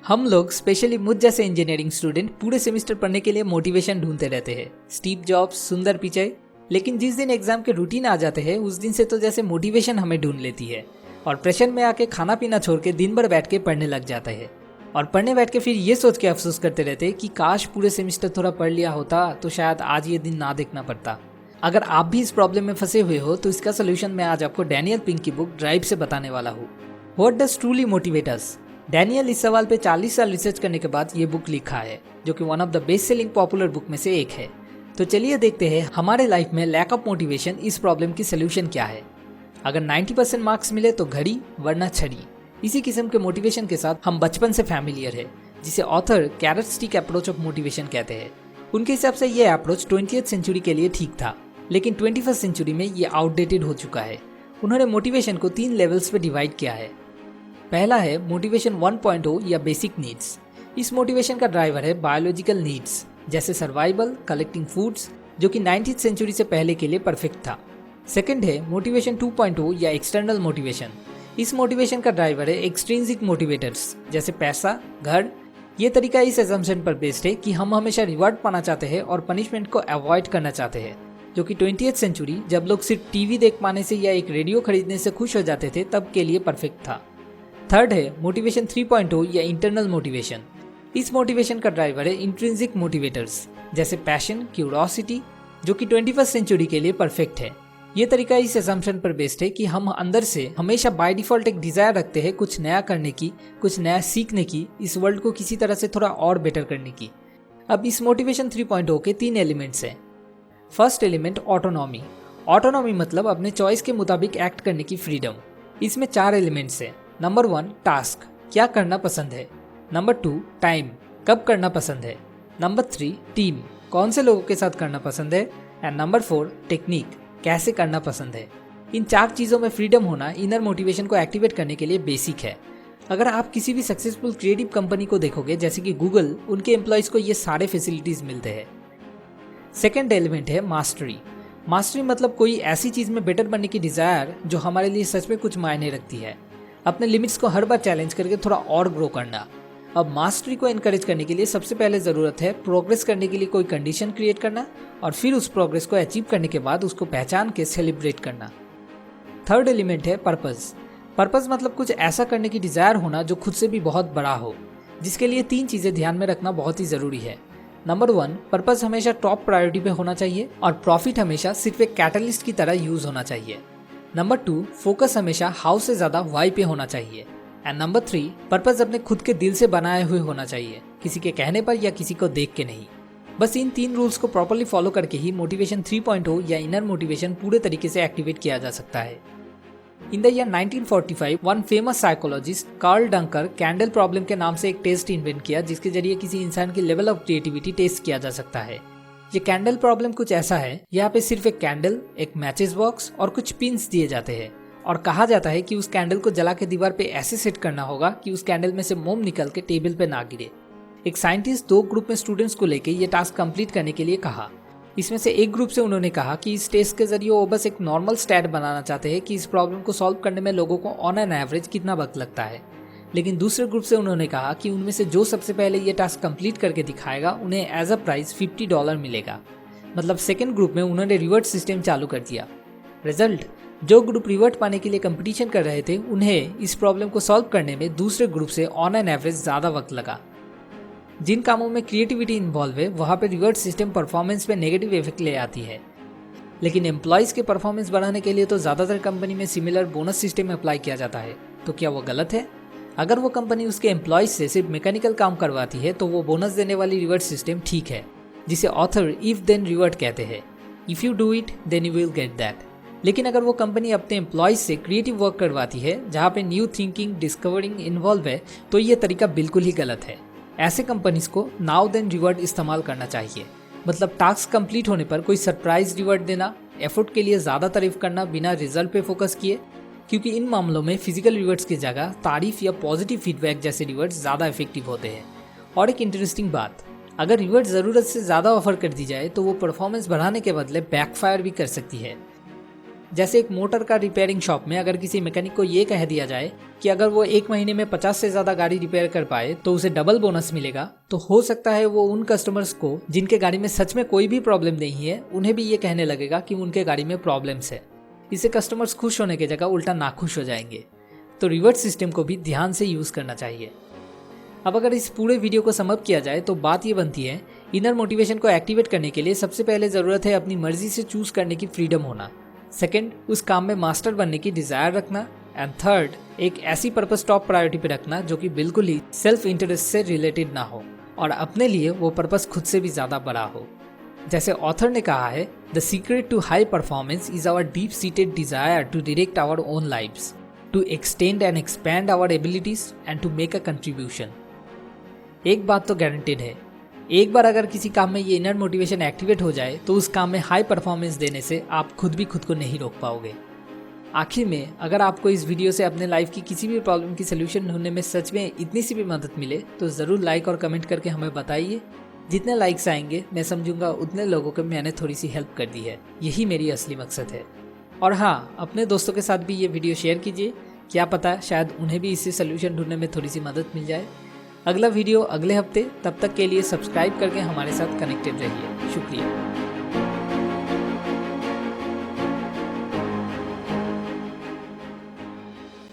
हम लोग स्पेशली मुझ जैसे इंजीनियरिंग स्टूडेंट पूरे सेमेस्टर पढ़ने के लिए मोटिवेशन ढूंढते रहते हैं। स्टीव जॉब्स, सुंदर पिचाई। लेकिन जिस दिन एग्जाम के रूटीन आ जाते हैं उस दिन से तो जैसे मोटिवेशन हमें ढूंढ लेती है और प्रेशर में आके खाना पीना छोड़ के दिन भर बैठ के पढ़ने लग जाता है। और पढ़ने बैठ के फिर ये सोच के अफसोस करते रहते हैं कि काश पूरे सेमेस्टर थोड़ा पढ़ लिया होता तो शायद आज ये दिन ना देखना पड़ता। अगर आप भी इस प्रॉब्लम में फंसे हुए हो तो इसका सोल्यूशन मैं आज आपको डैनियल पिंक की बुक ड्राइव से बताने वाला हूँ। What does truly motivate us? Daniel इस सवाल पे 40 साल रिसर्च करने के बाद ये बुक लिखा है, जो कि one of the best selling popular book में से एक है। तो चलिए देखते हैं हमारे लाइफ में लैक ऑफ मोटिवेशन इस प्रॉब्लम की सोल्यूशन क्या है। अगर 90% मार्क्स मिले तो घड़ी, वरना छड़ी। इसी किस्म के मोटिवेशन के साथ हम बचपन से फैमिलियर है, जिसे author carrot stick approach of motivation कहते हैं। उनके हिसाब से ये अप्रोच 20th सेंचुरी के लिए ठीक था, लेकिन 21st सेंचुरी में ये आउटडेटेड हो चुका है। उन्होंने मोटिवेशन को 3 लेवल्स पे डिवाइड किया है। पहला है मोटिवेशन 1.0 या बेसिक नीड्स। इस मोटिवेशन का ड्राइवर है बायोलॉजिकल नीड्स, जैसे सर्वाइवल, कलेक्टिंग फूड्स, जो कि 19th सेंचुरी से पहले के लिए परफेक्ट था। सेकंड है मोटिवेशन 2.0 या एक्सटर्नल मोटिवेशन। इस मोटिवेशन का ड्राइवर है एक्सट्रिंसिक मोटिवेटर्स, जैसे पैसा, घर। ये तरीका इस असम्पशन पर बेस्ड है कि हम हमेशा रिवार्ड पाना चाहते हैं और पनिशमेंट को अवॉइड करना चाहते हैं, जो कि 20th सेंचुरी जब लोग सिर्फ टीवी देख पाने से या एक रेडियो खरीदने से खुश हो जाते थे तब के लिए परफेक्ट था। थर्ड है मोटिवेशन 3.0 या इंटरनल मोटिवेशन। इस मोटिवेशन का ड्राइवर है इंट्रिंसिक मोटिवेटर्स, जैसे पैशन, क्यूरोसिटी, जो कि 21st सेंचुरी के लिए परफेक्ट है। ये तरीका इस असम्पशन पर बेस्ड है कि हम अंदर से हमेशा बाय डिफॉल्ट एक डिजायर रखते हैं कुछ नया करने की, कुछ नया सीखने की, इस वर्ल्ड को किसी तरह से थोड़ा और बेटर करने की। अब इस मोटिवेशन 3.0 के 3 एलिमेंट्स हैं। First element autonomy. ऑटोनॉमी मतलब अपने चॉइस के मुताबिक एक्ट करने की फ्रीडम। इसमें 4 एलिमेंट्स हैं। नंबर 1 टास्क, क्या करना पसंद है। नंबर 2 टाइम, कब करना पसंद है। नंबर 3 टीम, कौन से लोगों के साथ करना पसंद है। एंड नंबर 4 टेक्निक, कैसे करना पसंद है। इन 4 चीज़ों में फ्रीडम होना इनर मोटिवेशन को एक्टिवेट करने के लिए बेसिक है। अगर आप किसी भी सक्सेसफुल क्रिएटिव कंपनी को देखोगे, जैसे कि गूगल, उनके एम्प्लॉयज़ को ये सारे फैसिलिटीज मिलते हैं। सेकेंड एलिमेंट है मास्टरी। मास्टरी मतलब कोई ऐसी चीज़ में बेटर बनने की डिज़ायर जो हमारे लिए सच में कुछ मायने रखती है। अपने लिमिट्स को हर बार चैलेंज करके थोड़ा और ग्रो करना। अब मास्टरी को एनकरेज करने के लिए सबसे पहले ज़रूरत है प्रोग्रेस करने के लिए कोई कंडीशन क्रिएट करना, और फिर उस प्रोग्रेस को अचीव करने के बाद उसको पहचान के सेलिब्रेट करना। थर्ड एलिमेंट है पर्पस। पर्पस मतलब कुछ ऐसा करने की डिज़ायर होना जो खुद से भी बहुत बड़ा हो, जिसके लिए 3 चीज़ें ध्यान में रखना बहुत ही ज़रूरी है। नंबर 1 पर्पस हमेशा टॉप प्रायोरिटी पे होना चाहिए और प्रॉफिट हमेशा सिर्फ एक कैटलिस्ट की तरह यूज होना चाहिए। नंबर 2 फोकस हमेशा हाउ से ज़्यादा वाई पे होना चाहिए। एंड नंबर 3 पर्पस अपने खुद के दिल से बनाए हुए होना चाहिए, किसी के कहने पर या किसी को देख के नहीं। बस इन 3 रूल्स को प्रॉपर्ली फॉलो करके ही मोटिवेशन 3.0 या इनर मोटिवेशन पूरे तरीके से एक्टिवेट किया जा सकता है। In the year 1945 one famous psychologist Karl Duncker candle problem के नाम से एक टेस्ट इन्वेंट किया, जिसके जरिए किसी इंसान की लेवल ऑफ क्रिएटिविटी टेस्ट किया जा सकता है। ये कैंडल प्रॉब्लम कुछ ऐसा है, यहाँ पे सिर्फ एक कैंडल, एक मैचेस बॉक्स और कुछ पिन्स दिए जाते हैं और कहा जाता है कि उस कैंडल को जला के दीवार पे ऐसे सेट करना होगा कि उस कैंडल में से मोम निकल के टेबल पे ना गिरे। एक साइंटिस्ट 2 ग्रुप में स्टूडेंट्स को लेके ये टास्क कंप्लीट करने के लिए कहा। इसमें से एक ग्रुप से उन्होंने कहा कि इस टेस्ट के जरिए वो बस एक नॉर्मल स्टैट बनाना चाहते हैं कि इस प्रॉब्लम को सॉल्व करने में लोगों को ऑन एन एवरेज कितना वक्त लगता है। लेकिन दूसरे ग्रुप से उन्होंने कहा कि उनमें से जो सबसे पहले ये टास्क कंप्लीट करके दिखाएगा उन्हें एज अ प्राइज $50 मिलेगा। मतलब सेकेंड ग्रुप में उन्होंने रिवर्ट सिस्टम चालू कर दिया। रिजल्ट, जो ग्रुप रिवर्ट पाने के लिए कंपटीशन कर रहे थे उन्हें इस प्रॉब्लम को सॉल्व करने में दूसरे ग्रुप से ऑन एन एवरेज ज़्यादा वक्त लगा। जिन कामों में क्रिएटिविटी इन्वॉल्व है वहाँ पे रिवर्ट सिस्टम परफॉर्मेंस पे नेगेटिव इफेक्ट ले आती है। लेकिन एम्प्लॉयज़ के परफॉर्मेंस बढ़ाने के लिए तो ज़्यादातर कंपनी में सिमिलर बोनस सिस्टम अप्लाई किया जाता है। तो क्या वो गलत है? अगर वो कंपनी उसके एम्प्लॉयज़ से सिर्फ मैकेनिकल काम करवाती है तो वो बोनस देने वाली रिवर्ट सिस्टम ठीक है, जिसे ऑथर इफ देन रिवर्ट कहते हैं। If you do it then you will get that. लेकिन अगर वो कंपनी अपने एम्प्लॉयज़ से क्रिएटिव वर्क करवाती है जहाँ पे न्यू थिंकिंग, डिस्कवरिंग इन्वॉल्व है, तो ये तरीका बिल्कुल ही गलत है। ऐसे कंपनीज को नाउ देन रिवर्ट इस्तेमाल करना चाहिए। मतलब टास्क कंप्लीट होने पर कोई सरप्राइज रिवर्ट देना, एफर्ट के लिए ज़्यादा तारीफ करना बिना रिजल्ट पे फोकस किए, क्योंकि इन मामलों में फिजिकल रिवर्ट्स की जगह तारीफ या पॉजिटिव फीडबैक जैसे रिवर्ट्स ज़्यादा इफेक्टिव होते हैं। और एक इंटरेस्टिंग बात, अगर रिवर्ट ज़रूरत से ज़्यादा ऑफर कर दी जाए तो वो परफॉर्मेंस बढ़ाने के बदले बैकफायर भी कर सकती है। जैसे एक मोटर का रिपेयरिंग शॉप में अगर किसी मैकेनिक को ये कह दिया जाए कि अगर वो एक महीने में 50 से ज़्यादा गाड़ी रिपेयर कर पाए तो उसे डबल बोनस मिलेगा, तो हो सकता है वो उन कस्टमर्स को जिनके गाड़ी में सच में कोई भी प्रॉब्लम नहीं है उन्हें भी ये कहने लगेगा कि उनके गाड़ी में प्रॉब्लम्स है। इससे कस्टमर्स खुश होने की जगह उल्टा नाखुश हो जाएंगे। तो रिवर्स सिस्टम को भी ध्यान से यूज़ करना चाहिए। अब अगर इस पूरे वीडियो को समअप किया जाए तो बात ये बनती है, इनर मोटिवेशन को एक्टिवेट करने के लिए सबसे पहले ज़रूरत है अपनी मर्जी से चूज़ करने की फ्रीडम होना। सेकंड, उस काम में मास्टर बनने की डिज़ायर रखना। एंड थर्ड, एक ऐसी पर्पस टॉप प्रायोरिटी पे रखना जो कि बिल्कुल ही सेल्फ इंटरेस्ट से रिलेटेड ना हो और अपने लिए वो पर्पस खुद से भी ज़्यादा बड़ा हो। जैसे ऑथर ने कहा है, the secret to high performance is our deep seated desire to direct our own lives, to extend and expand our abilities and to make a contribution. एक बात तो गारंटेड है, एक बार अगर किसी काम में ये इनर मोटिवेशन एक्टिवेट हो जाए तो उस काम में हाई परफॉर्मेंस देने से आप खुद भी खुद को नहीं रोक पाओगे। आखिर में, अगर आपको इस वीडियो से अपने लाइफ की किसी भी प्रॉब्लम की सोल्यूशन ढूंढने में सच में इतनी सी भी मदद मिले तो ज़रूर लाइक और कमेंट करके हमें बताइए। जितने लाइक्स आएंगे मैं समझूंगा उतने लोगों को मैंने थोड़ी सी हेल्प कर दी है। यही मेरी असली मकसद है। और हाँ, अपने दोस्तों के साथ भी ये वीडियो शेयर कीजिए, क्या पता शायद उन्हें भी इससे सोल्यूशन ढूंढने में थोड़ी सी मदद मिल जाए। अगला वीडियो अगले हफ्ते, तब तक के लिए सब्सक्राइब करके हमारे साथ कनेक्टेड रहिए। शुक्रिया।